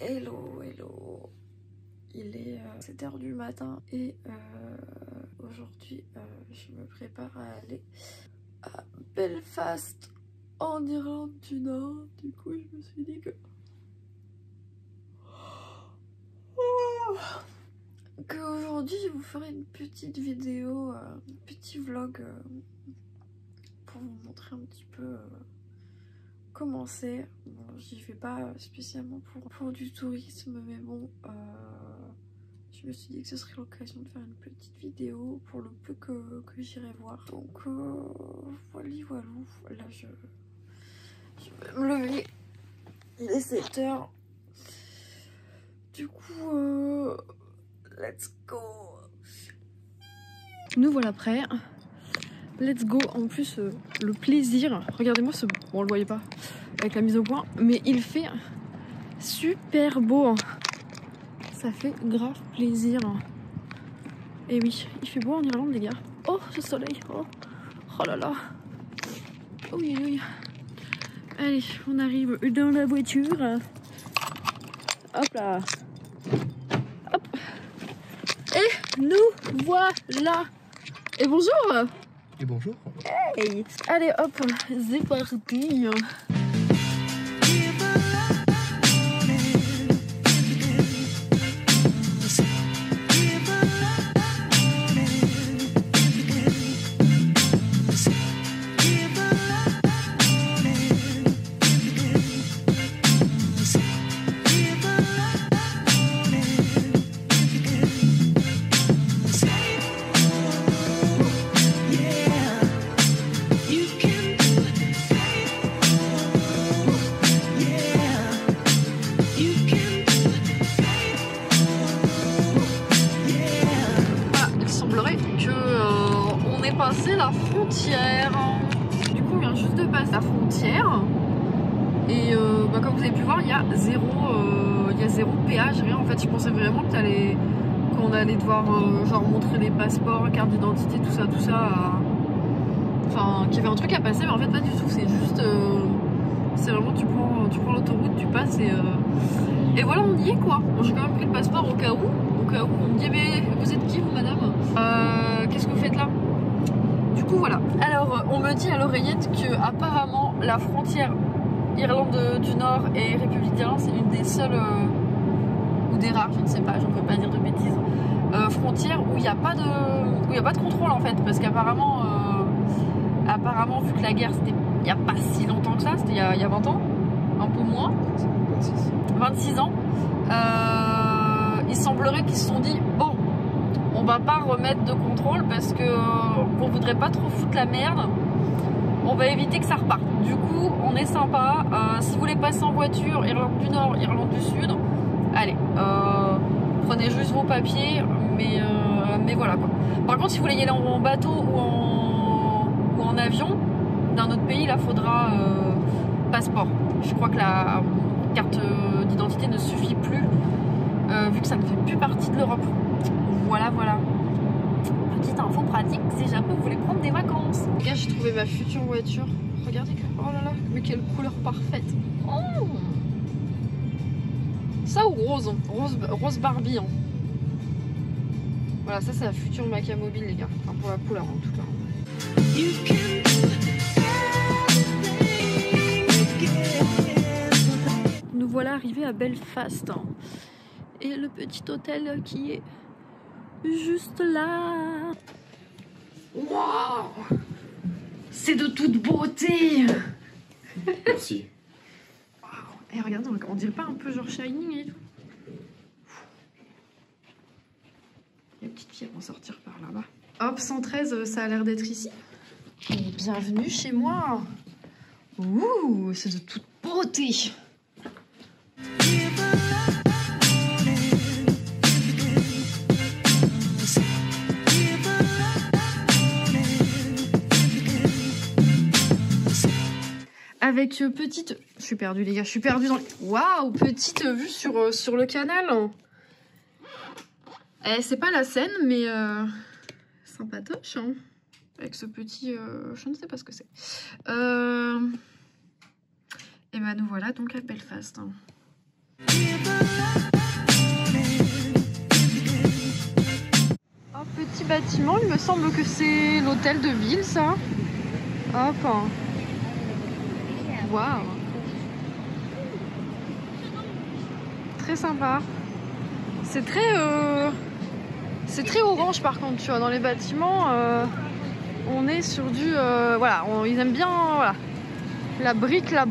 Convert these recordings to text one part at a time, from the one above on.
Hello, hello. Il est 7h du matin et aujourd'hui je me prépare à aller à Belfast en Irlande du Nord. Du coup je me suis dit qu'aujourd'hui je vous ferai une petite vidéo, un petit vlog pour vous montrer un petit peu comment c'est. Bon, j'y vais pas spécialement pour du tourisme, mais bon, je me suis dit que ce serait l'occasion de faire une petite vidéo pour le peu que j'irai voir. Donc voilà, là je vais me lever, il est 7h. Du coup, let's go. Nous voilà prêts. Let's go. En plus, le plaisir. Regardez-moi ce... Bon, on le voyait pas avec la mise au point, mais il fait super beau. Ça fait grave plaisir. Et oui, il fait beau en Irlande, les gars. Oh, ce soleil. Oh, oh là là. Oui, oui. Allez, on arrive dans la voiture. Hop là. Hop. Et nous voilà. Et bonjour. Et bonjour. Hey. Allez hop, c'est parti. Passer la frontière. Du coup on vient juste de passer la frontière et comme vous avez pu voir il y a zéro péage, rien en fait. Je pensais vraiment qu'on allait devoir genre montrer les passeports, carte d'identité, tout ça enfin qu'il y avait un truc à passer, mais en fait pas du tout. C'est juste c'est vraiment tu prends l'autoroute, tu passes et voilà, on y est quoi. Bon, j'ai quand même pris le passeport au cas où on me dit mais vous êtes qui vous madame, qu'est-ce que vous faites là? Du coup voilà, alors on me dit à l'oreillette que apparemment la frontière Irlande du Nord et République d'Irlande c'est une des seules ou des rares, je ne sais pas, je ne peux pas dire de bêtises, frontières où il n'y a pas de contrôle en fait, parce qu'apparemment vu que la guerre c'était il n'y a pas si longtemps que ça, c'était il y a 20 ans, un peu moins, 26 ans, il semblerait qu'ils se sont dit bon, on va pas remettre de contrôle parce que on voudrait pas trop foutre la merde. On va éviter que ça reparte. Du coup, on est sympa. Si vous voulez passer en voiture, Irlande du Nord, Irlande du Sud, allez, prenez juste vos papiers. Mais voilà quoi. Par contre, si vous voulez y aller en bateau ou en avion d'un autre pays, là, faudra passeport. Je crois que la carte d'identité ne suffit plus vu que ça ne fait plus partie de l'Europe. Voilà. Petite info pratique si jamais vous voulez prendre des vacances. Les gars, j'ai trouvé ma future voiture. Regardez, oh là là, mais quelle couleur parfaite. Oh, ça ou rose, rose Barbie. Hein. Voilà, ça c'est la future Maca mobile les gars. Enfin pour la couleur en tout cas. Nous voilà arrivés à Belfast. Et le petit hôtel qui est juste là. Waouh, c'est de toute beauté. Merci. Waouh. Et regardez, on dirait pas un peu genre Shining et tout. Les petites filles vont sortir par là-bas. Hop, 113, ça a l'air d'être ici. Et bienvenue chez moi. Ouh, c'est de toute beauté. Avec petite... Je suis perdue les gars, je suis perdue dans... Waouh, petite vue sur le canal. C'est pas la Seine, mais sympatoche. Hein. Avec ce petit... je ne sais pas ce que c'est. Et ben nous voilà donc à Belfast. Un petit bâtiment, il me semble que c'est l'hôtel de ville, ça. Hop. Waouh. Très sympa. C'est très orange par contre, tu vois, dans les bâtiments, on est sur du, voilà, ils aiment bien, voilà, la brique. Là,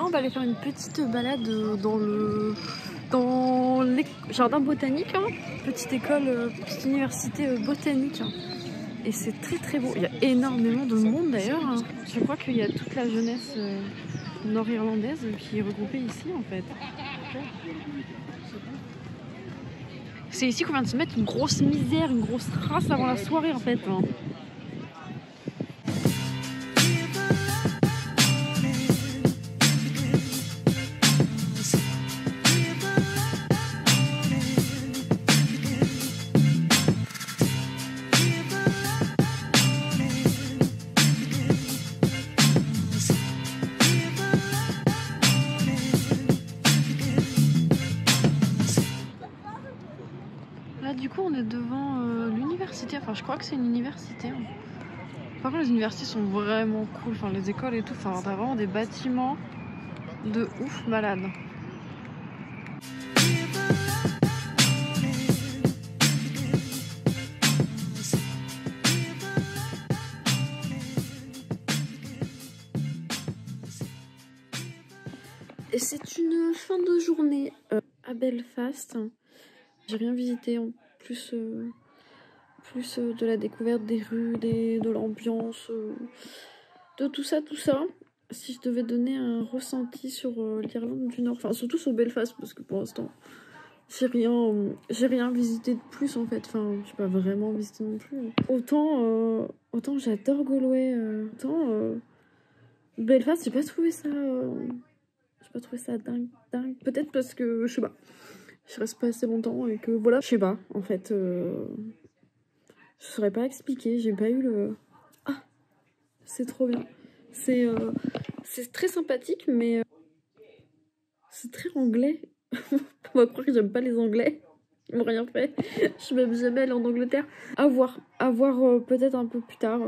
on va aller faire une petite balade dans le jardin botanique, hein. Petite école, petite université botanique. Et c'est très beau. Il y a énormément de monde d'ailleurs. Je crois qu'il y a toute la jeunesse nord-irlandaise qui est regroupée ici en fait. C'est ici qu'on vient de se mettre une grosse misère, une grosse race avant la soirée en fait. Hein. Là du coup on est devant l'université, enfin je crois que c'est une université. Hein. Par contre les universités sont vraiment cool, enfin les écoles et tout, enfin t'as vraiment des bâtiments de ouf malade. Et c'est une fin de journée à Belfast. J'ai rien visité en plus, de la découverte des rues, de l'ambiance, de tout ça. Si je devais donner un ressenti sur l'Irlande du Nord, enfin surtout sur Belfast, parce que pour l'instant j'ai rien visité de plus en fait. Enfin, j'ai pas vraiment visité non plus. Autant j'adore Galway, autant Belfast, j'ai pas trouvé ça dingue. Peut-être parce que je sais pas. Je reste pas assez longtemps et que voilà, je sais pas, en fait, je saurais pas expliquer, j'ai pas eu le... Ah, c'est trop bien. C'est très sympathique, mais c'est très anglais. On va croire que j'aime pas les Anglais, ils m'ont rien fait. Je suis même jamais allée en Angleterre. À voir peut-être un peu plus tard.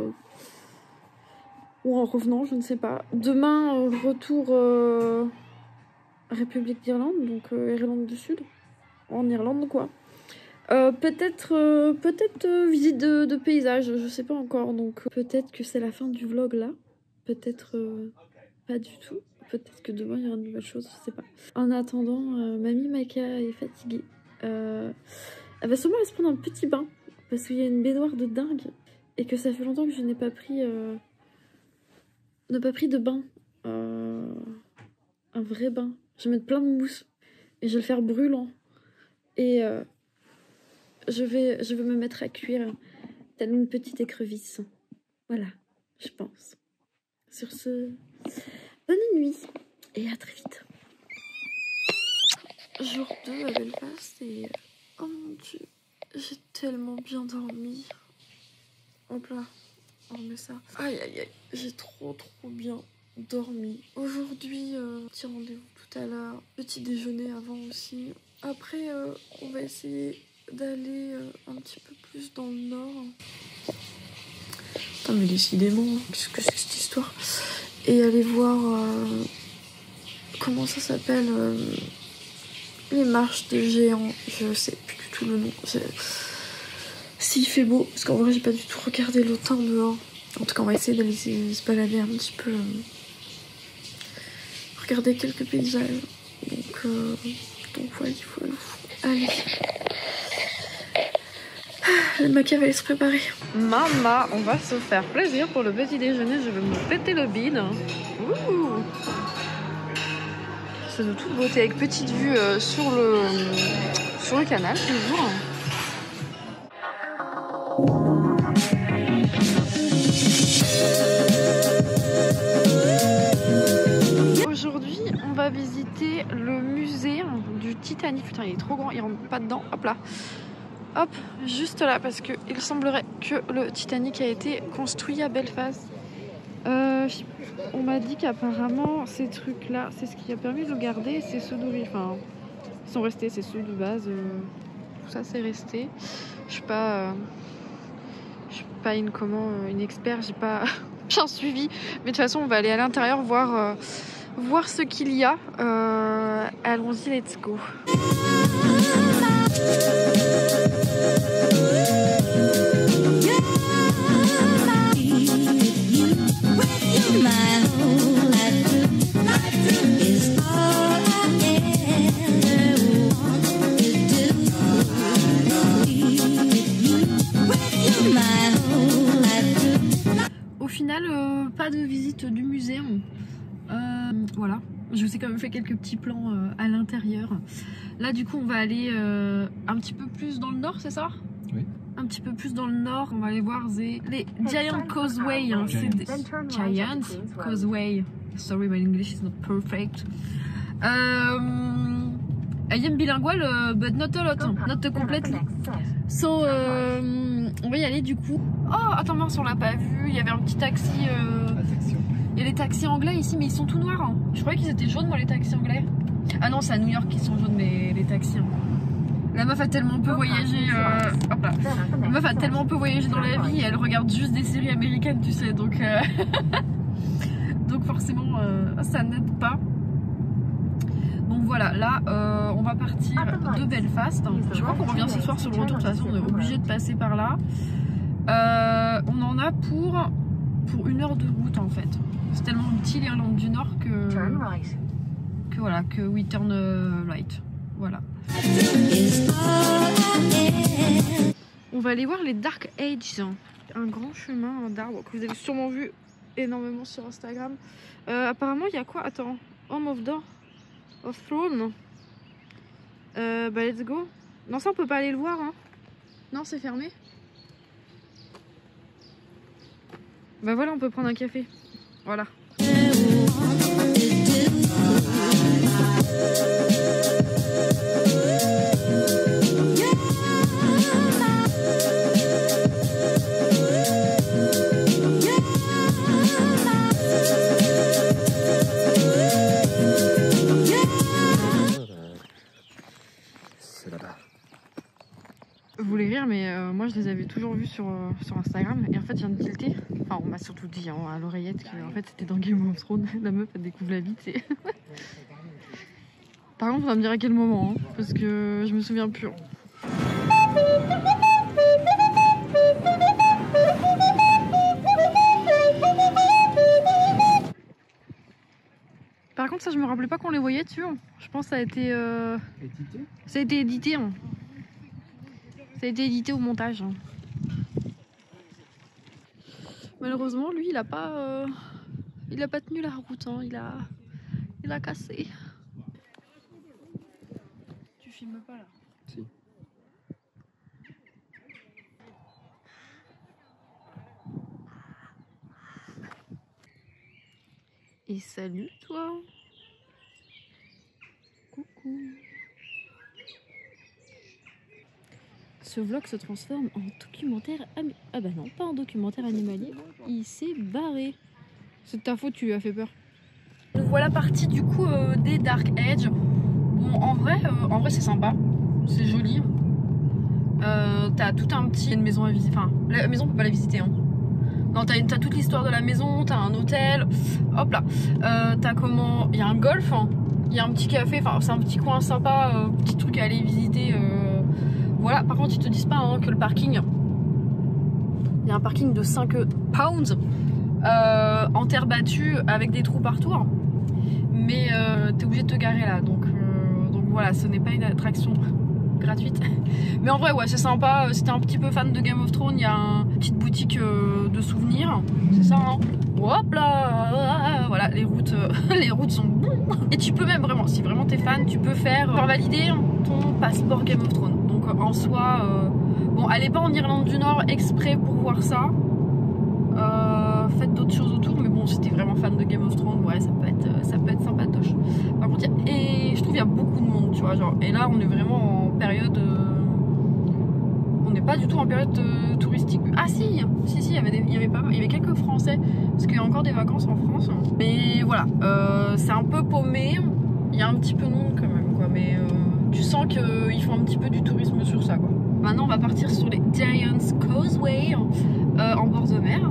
Ou en revenant, je ne sais pas. Demain, retour République d'Irlande, donc Irlande du Sud. En Irlande quoi. Peut-être visite de paysage, je sais pas encore, donc peut-être que c'est la fin du vlog là, peut-être pas du tout, peut-être que demain il y aura de nouvelles choses, je sais pas. En attendant, mamie Maka est fatiguée, elle va sûrement aller se prendre un petit bain, parce qu'il y a une baignoire de dingue, et que ça fait longtemps que je n'ai pas pris de bain, un vrai bain. Je vais mettre plein de mousse, et je vais le faire brûlant. Et je vais me mettre à cuire telle une petite écrevisse. Voilà, je pense. Sur ce, bonne nuit et à très vite. Jour 2 à Belfast et... Oh mon dieu, j'ai tellement bien dormi. Hop là, on met ça. Aïe, j'ai trop bien dormi. Aujourd'hui, petit rendez-vous tout à l'heure. Petit déjeuner avant aussi. Après, on va essayer d'aller un petit peu plus dans le nord. Putain, mais décidément, qu'est-ce que c'est que cette histoire? Et aller voir, comment ça s'appelle, les marches des géants. Je sais plus du tout le nom. S'il fait beau, parce qu'en vrai, j'ai pas du tout regardé le temps dehors. En tout cas, on va essayer d'aller se balader un petit peu. Regarder quelques paysages. Donc voilà, il faut... Allez. Le Maka va aller se préparer. Maman, on va se faire plaisir pour le petit déjeuner. Je vais me péter le bide. Ouh. C'est de toute beauté avec petite vue sur le canal toujours. va visiter le musée du Titanic. Putain, il est trop grand, il rentre pas dedans. Hop là. Hop, juste là, parce qu'il semblerait que le Titanic a été construit à Belfast. On m'a dit qu'apparemment, ces trucs-là, c'est ce qui a permis de le garder. C'est ceux d'origine. Enfin, ils sont restés, c'est ceux de base. Tout ça, c'est resté. Je suis pas une expert, j'ai pas bien suivi. Mais de toute façon, on va aller à l'intérieur voir ce qu'il y a. Allons-y, let's go. Au final, pas de visite du musée. Voilà, je vous ai quand même fait quelques petits plans à l'intérieur. Là, du coup, on va aller un petit peu plus dans le nord, c'est ça? Oui. Un petit peu plus dans le nord, on va aller voir les Giant Causeway. Hein. Giant Causeway. Sorry, my English is not perfect. I am bilingual, but not a lot, not completely. So, on va y aller du coup. Oh, attends, mince, on l'a pas vu. Il y avait un petit taxi. Il y a les taxis anglais ici, mais ils sont tout noirs. Hein. Je croyais qu'ils étaient jaunes, moi, les taxis anglais. Ah non, c'est à New York qu'ils sont jaunes, les taxis. Hein. La meuf a tellement peu voyagé. Hop là. La meuf a tellement peu voyagé dans la vie. Elle regarde juste des séries américaines, tu sais. Donc, donc forcément, ça n'aide pas. Donc voilà, là, on va partir de Belfast. Je crois qu'on revient ce soir sur le retour. De toute façon, on est obligé de passer par là. On en a pour 1 heure de route en fait. C'est tellement petit l'Irlande du Nord que voilà, que we turn right. Voilà. On va aller voir les Dark Ages. Un grand chemin d'arbres que vous avez sûrement vu énormément sur Instagram. Apparemment, il y a quoi? Attends, Home of Throne. Bah let's go. Non, ça on peut pas aller le voir. Hein. Non, c'est fermé. Bah voilà, on peut prendre un café. Voilà. C'est là-bas. Vous voulez rire, mais moi je les avais toujours vus sur Instagram et en fait je viens de tilter. Enfin, on m'a surtout dit hein, à l'oreillette que en fait c'était dans Game of Thrones. La meuf elle découvre la vie, tu sais. Par contre, on va me dire à quel moment, hein, parce que je me souviens plus. Par contre, ça je me rappelais pas qu'on les voyait dessus. Je pense que ça a été Édité. Ça a été édité. Hein. Ça a été édité au montage. Hein. Malheureusement, lui, il a pas tenu la route. Hein. Il a cassé. Tu filmes pas là? Si. Et salut toi. Coucou. Ce vlog se transforme en documentaire. Ah bah non, pas en documentaire animalier. Il s'est barré. C'est de ta faute, tu lui as fait peur. Nous voilà partis du coup des Dark Age. Bon, en vrai c'est sympa. C'est joli. T'as tout un petit... une maison à visiter. Enfin, la maison on peut pas la visiter. Hein. Non, t'as toute l'histoire de la maison, t'as un hôtel. Hop là. T'as comment... Il y a un golf. Hein. Il y a un petit café. Enfin, c'est un petit coin sympa. Petit truc à aller visiter. Voilà, par contre ils te disent pas hein, que le parking, il y a un parking de 5 pounds en terre battue avec des trous partout, hein. Mais t'es obligé de te garer là, donc voilà, ce n'est pas une attraction gratuite. Mais en vrai ouais, c'est sympa. Si t'es un petit peu fan de Game of Thrones, il y a une petite boutique de souvenirs, c'est ça hein. Hop là, voilà, les routes sont bons. Et tu peux même vraiment, si vraiment t'es fan, tu peux faire valider ton passeport Game of Thrones. Donc en soi, bon, allez pas en Irlande du Nord exprès pour voir ça. Faites d'autres choses autour, mais bon, si t'es vraiment fan de Game of Thrones, ouais, ça peut être sympatoche. Par contre, genre. Et là on est vraiment en période on n'est pas du tout en période touristique. Ah si, il y avait quelques Français parce qu'il y a encore des vacances en France. Mais voilà, c'est un peu paumé. Il y a un petit peu de monde quand même quoi, mais tu sens qu'ils font un petit peu du tourisme sur ça quoi. Maintenant on va partir sur les Giant's Causeway en bord de mer.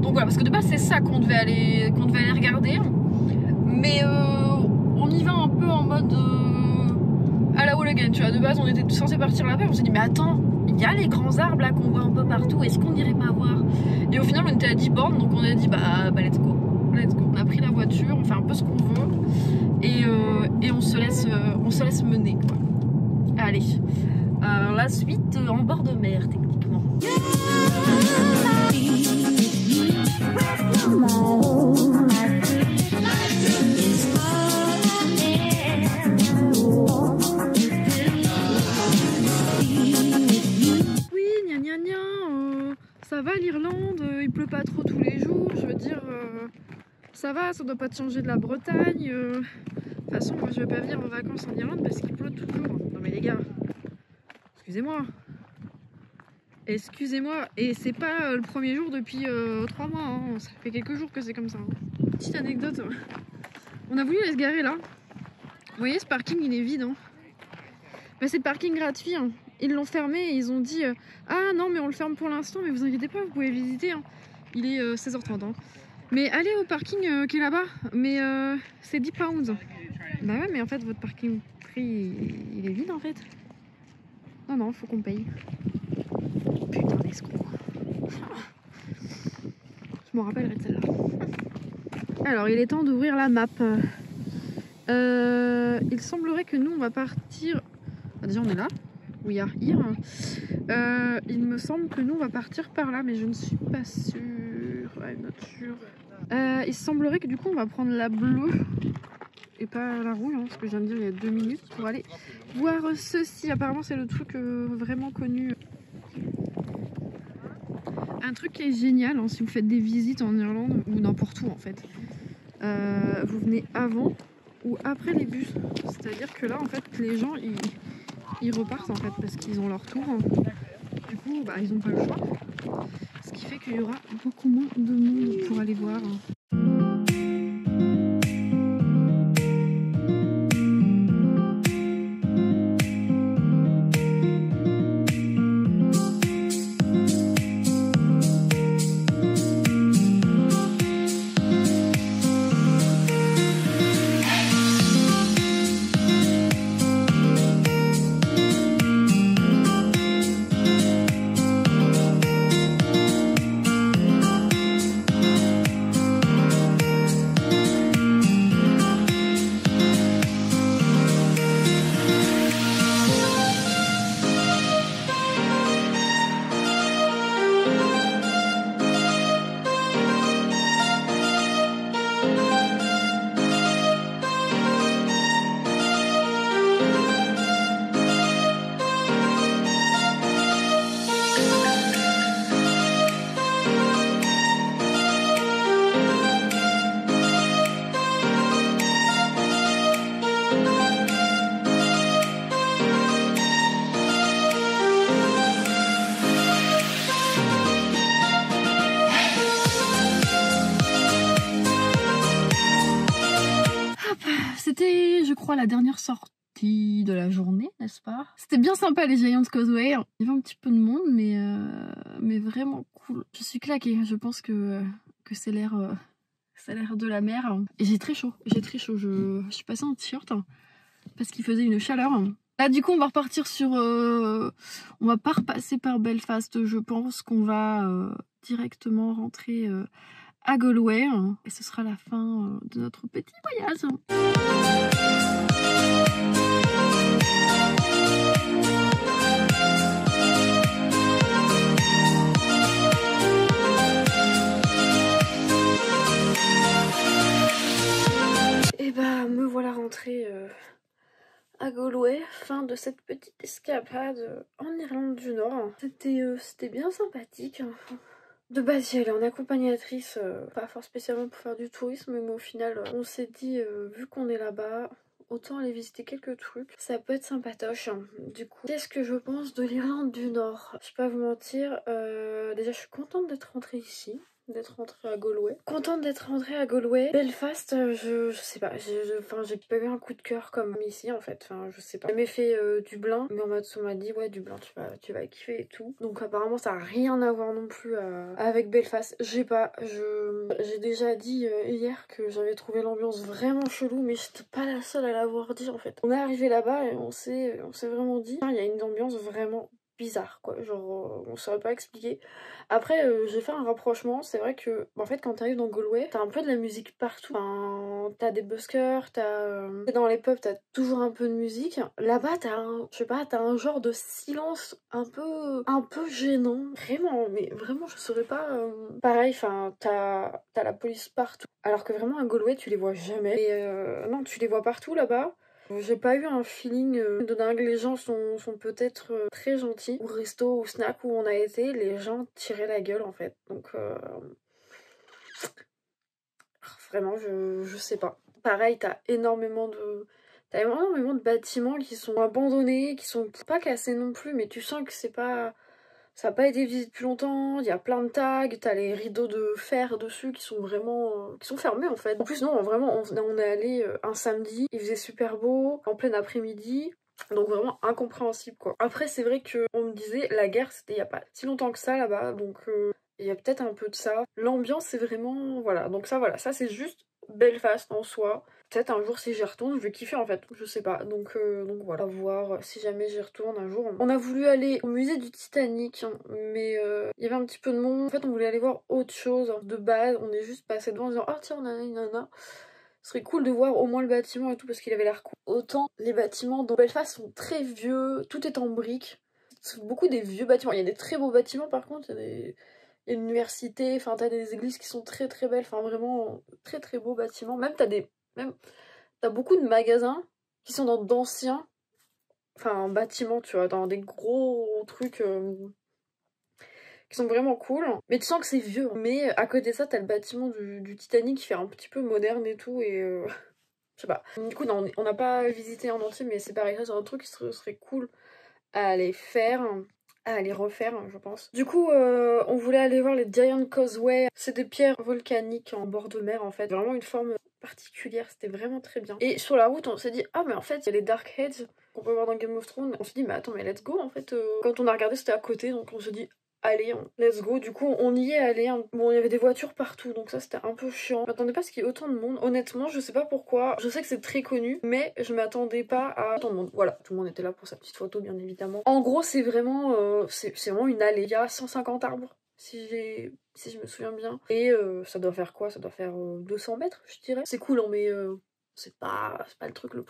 Donc voilà, parce que de base c'est ça qu'on devait aller regarder. Mais on y va un peu en mode à la wall again, tu vois. De base on était censé partir là-bas, on s'est dit mais attends, il y a les grands arbres là qu'on voit un peu partout, est-ce qu'on n'irait pas voir? Et au final on était à 10 bornes, donc on a dit bah let's go. On a pris la voiture, on fait un peu ce qu'on veut et on se laisse mener quoi. Allez, la suite en bord de mer techniquement. Ça va l'Irlande, il pleut pas trop tous les jours, je veux dire, ça va, ça doit pas te changer de la Bretagne. De toute façon, moi je vais pas venir en vacances en Irlande parce qu'il pleut toujours. Non mais les gars, excusez-moi. Excusez-moi, et c'est pas le premier jour depuis 3 mois, hein. Ça fait quelques jours que c'est comme ça. Hein. Petite anecdote, on a voulu aller se garer là. Vous voyez, ce parking il est vide. Hein. Bah, c'est le parking gratuit. Hein. Ils l'ont fermé et ils ont dit ah non mais on le ferme pour l'instant, mais vous inquiétez pas, vous pouvez visiter. Hein. Il est 16h30. Hein. Mais allez au parking qui est là-bas, mais c'est 10 pounds. Bah ouais, mais en fait votre parking prix il est vide en fait. Non, faut qu'on paye. Putain d'escroc. Je m'en rappellerai de celle-là. Alors il est temps d'ouvrir la map. Il semblerait que nous on va partir. Ah, déjà on est là. We are here. Il me semble que nous on va partir par là, mais je ne suis pas sûre. I'm not sure. Il semblerait que du coup on va prendre la bleue et pas la rouge, hein, ce que je viens de dire il y a 2 minutes, pour aller voir ceci. Apparemment c'est le truc vraiment connu. Un truc qui est génial hein, si vous faites des visites en Irlande ou n'importe où en fait. Vous venez avant ou après les bus. C'est-à-dire que là en fait les gens ils repartent en fait parce qu'ils ont leur tour. Du coup bah, ils n'ont pas le choix. Ce qui fait qu'il y aura beaucoup moins de monde pour aller voir. C'était, je crois, la dernière sortie de la journée, n'est-ce pas? C'était bien sympa les Giant's Causeway. Il y avait un petit peu de monde, mais vraiment cool. Je suis claquée. Je pense que c'est l'air de la mer. Et j'ai très chaud. Je suis passée en t-shirt parce qu'il faisait une chaleur. Là, du coup, on va repartir sur... on va pas repasser par Belfast. Je pense qu'on va directement rentrer... à Galway et ce sera la fin de notre petit voyage. Et bah me voilà rentrée à Galway, fin de cette petite escapade en Irlande du Nord. C'était bien sympathique. De base j'y allais en accompagnatrice, pas fort spécialement pour faire du tourisme, mais au final on s'est dit vu qu'on est là-bas, autant aller visiter quelques trucs. Ça peut être sympatoche. Du coup, qu'est-ce que je pense de l'Irlande du Nord? Je vais pas vous mentir, déjà je suis contente d'être rentrée ici. D'être rentrée à Galway. Contente d'être rentrée à Galway. Belfast, je sais pas, j'ai pas eu un coup de cœur comme ici en fait, enfin je sais pas. J'ai jamais fait Dublin, mais on m'a dit ouais Dublin tu vas kiffer et tout. Donc apparemment ça a rien à voir non plus avec Belfast. J'ai déjà dit hier que j'avais trouvé l'ambiance vraiment chelou, mais j'étais pas la seule à l'avoir dit en fait. On est arrivé là-bas et on s'est vraiment dit, il y a une ambiance vraiment bizarre quoi, genre on saurait pas expliquer. Après j'ai fait un rapprochement, c'est vrai que en fait quand t'arrives dans Galway, t'as un peu de la musique partout, enfin, t'as des buskers, dans les pubs t'as toujours un peu de musique. Là-bas t'as je sais pas, t'as un genre de silence un peu gênant, vraiment, mais vraiment je saurais pas. Pareil, enfin t'as la police partout, alors que vraiment à Galway tu les vois jamais. Et non, tu les vois partout là-bas. J'ai pas eu un feeling de dingue, les gens sont peut-être très gentils. Au resto, au snack où on a été, les gens tiraient la gueule en fait. Donc vraiment je sais pas. Pareil, t'as énormément de bâtiments qui sont abandonnés, qui sont pas cassés non plus, mais tu sens que ça n'a pas été visité depuis longtemps, il y a plein de tags, t'as les rideaux de fer dessus qui sont vraiment qui sont fermés en fait. En plus non, vraiment on est allé un samedi, il faisait super beau, en plein après-midi. Donc vraiment incompréhensible quoi. Après c'est vrai que on me disait la guerre c'était il y a pas si longtemps que ça là-bas, donc il y a peut-être un peu de ça. L'ambiance c'est vraiment voilà, donc ça c'est juste Belfast en soi. Peut-être un jour si j'y retourne, je vais kiffer en fait, je sais pas. Donc voilà, à voir si jamais j'y retourne un jour. On a voulu aller au musée du Titanic, hein, mais il y avait un petit peu de monde. En fait, on voulait aller voir autre chose. De base, on est juste passé devant en disant ah tiens, nanana. Ce serait cool de voir au moins le bâtiment et tout parce qu'il avait l'air cool. Autant les bâtiments dans Belfast sont très vieux, tout est en briques. C'est beaucoup des vieux bâtiments. Il y a des très beaux bâtiments par contre, il y a une université, enfin t'as des églises qui sont très très belles, enfin vraiment très très beaux bâtiments. Même t'as beaucoup de magasins qui sont dans d'anciens bâtiments, tu vois, dans des gros trucs qui sont vraiment cool. Mais tu sens que c'est vieux. Mais à côté de ça, t'as le bâtiment du Titanic qui fait un petit peu moderne et tout, et je sais pas. Du coup, non, on n'a pas visité en entier, mais c'est pareil, ça c'est un truc qui serait cool à aller faire. À aller refaire, je pense. Du coup, on voulait aller voir les Giant Causeway. C'est des pierres volcaniques en bord de mer, en fait. Vraiment une forme particulière, c'était vraiment très bien. Et sur la route, on s'est dit, ah mais en fait, il y a les Dark Heads qu'on peut voir dans Game of Thrones. On s'est dit, mais attends, mais let's go, en fait. Quand on a regardé, c'était à côté, donc on s'est dit, allez, let's go. Du coup, on y est allé. Bon, il y avait des voitures partout, donc ça, c'était un peu chiant. Je m'attendais pas à ce qu'il y ait autant de monde. Honnêtement, je sais pas pourquoi. Je sais que c'est très connu, mais je m'attendais pas à autant de monde. Voilà, tout le monde était là pour sa petite photo, bien évidemment. En gros, c'est vraiment une allée. Il y a 150 arbres, si je me souviens bien. Et ça doit faire quoi? Ça doit faire 200 mètres, je dirais. C'est cool, hein, mais c'est pas le truc le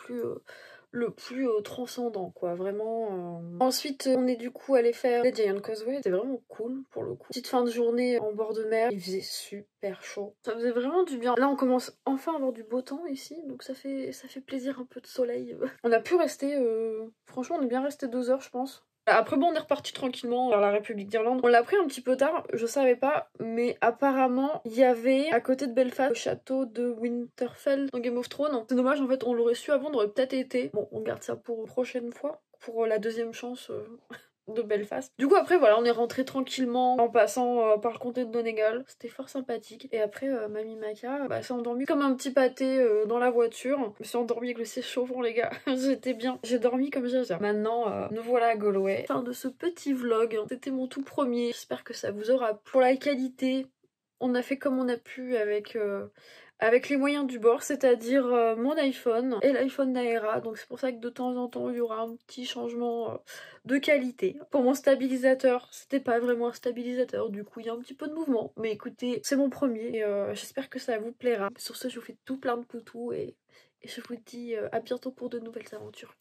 plus transcendant quoi, vraiment. Ensuite on est du coup allé faire les Giant Causeway, c'était vraiment cool pour le coup. Petite fin de journée en bord de mer, il faisait super chaud, ça faisait vraiment du bien. Là on commence enfin à avoir du beau temps ici, donc ça fait plaisir, un peu de soleil. On a pu rester, franchement on est bien resté 2 heures je pense. Après bon, on est reparti tranquillement vers la République d'Irlande. On l'a pris un petit peu tard, je savais pas, mais apparemment il y avait à côté de Belfast le château de Winterfell dans Game of Thrones. C'est dommage, en fait on l'aurait su avant, on aurait peut-être été. Bon, on garde ça pour une prochaine fois, pour la deuxième chance de Belfast. Du coup après voilà, on est rentré tranquillement en passant par le comté de Donegal. C'était fort sympathique. Et après Mamie Maka s'est endormie comme un petit pâté dans la voiture. Je me suis endormie avec le siège chauffant les gars. J'étais bien. J'ai dormi comme Jaja. Maintenant nous voilà à Galway. Fin de ce petit vlog. C'était mon tout premier. J'espère que ça vous aura plu. Pour la qualité, on a fait comme on a pu avec les moyens du bord, c'est-à-dire mon iPhone et l'iPhone d'Aera. Donc c'est pour ça que de temps en temps il y aura un petit changement de qualité. Pour mon stabilisateur, c'était pas vraiment un stabilisateur, du coup il y a un petit peu de mouvement. Mais écoutez, c'est mon premier et j'espère que ça vous plaira. Sur ce, je vous fais tout plein de poutous et je vous dis à bientôt pour de nouvelles aventures.